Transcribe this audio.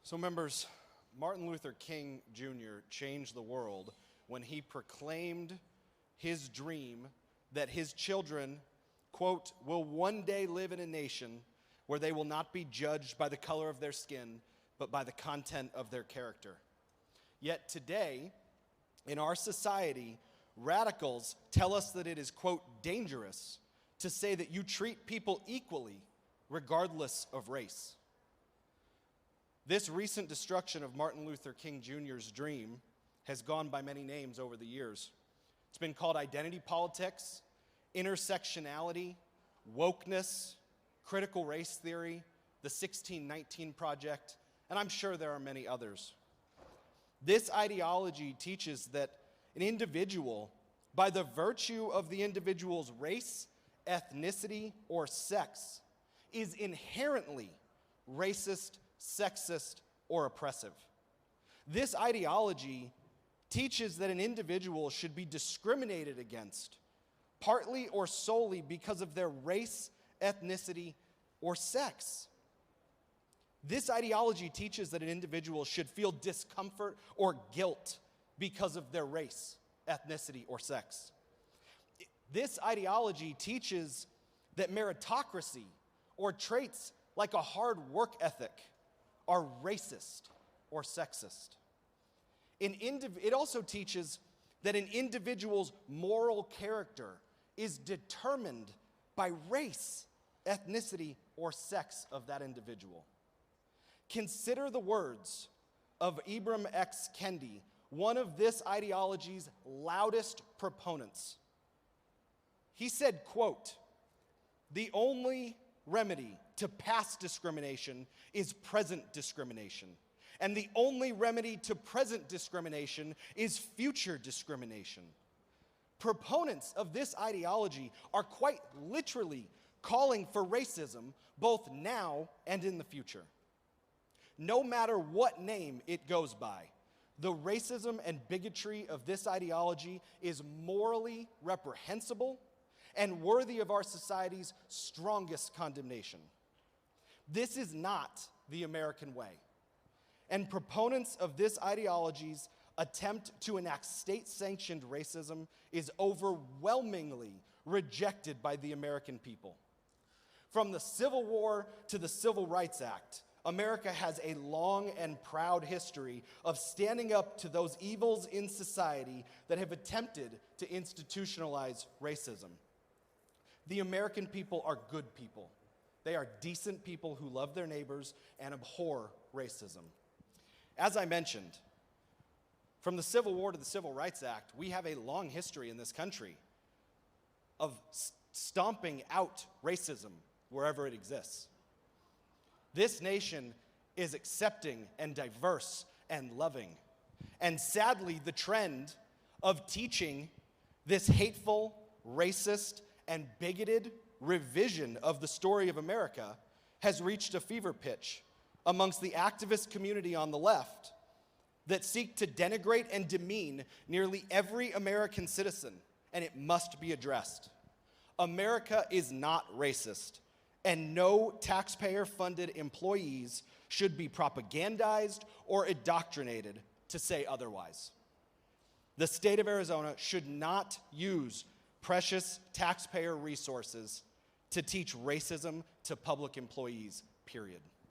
So members, Martin Luther King Jr. changed the world when he proclaimed his dream that his children, quote, will one day live in a nation where they will not be judged by the color of their skin, but by the content of their character. Yet today, in our society, radicals tell us that it is, quote, dangerous to say that you treat people equally regardless of race. This recent destruction of Martin Luther King Jr.'s dream has gone by many names over the years. It's been called identity politics, intersectionality, wokeness, critical race theory, the 1619 Project, and I'm sure there are many others. This ideology teaches that an individual, by the virtue of the individual's race, ethnicity, or sex, is inherently racist, sexist, or oppressive. This ideology teaches that an individual should be discriminated against, partly or solely because of their race, ethnicity, or sex. This ideology teaches that an individual should feel discomfort or guilt because of their race, ethnicity, or sex. This ideology teaches that meritocracy or traits like a hard work ethic are racist or sexist. It also teaches that an individual's moral character is determined by race, ethnicity, or sex of that individual. Consider the words of Ibram X. Kendi, one of this ideology's loudest proponents. He said, quote, "The only remedy to past discrimination is present discrimination. And the only remedy to present discrimination is future discrimination." Proponents of this ideology are quite literally calling for racism both now and in the future. No matter what name it goes by, the racism and bigotry of this ideology is morally reprehensible and worthy of our society's strongest condemnation. This is not the American way, and proponents of this ideology's attempt to enact state-sanctioned racism is overwhelmingly rejected by the American people. From the Civil War to the Civil Rights Act, America has a long and proud history of standing up to those evils in society that have attempted to institutionalize racism. The American people are good people. They are decent people who love their neighbors and abhor racism. As I mentioned, from the Civil War to the Civil Rights Act, we have a long history in this country of stomping out racism wherever it exists. This nation is accepting and diverse and loving. And sadly, the trend of teaching this hateful, racist, and bigoted revision of the story of America has reached a fever pitch amongst the activist community on the left that seek to denigrate and demean nearly every American citizen, and it must be addressed. America is not racist, and no taxpayer-funded employees should be propagandized or indoctrinated to say otherwise. The state of Arizona should not use precious taxpayer resources to teach racism to public employees, period.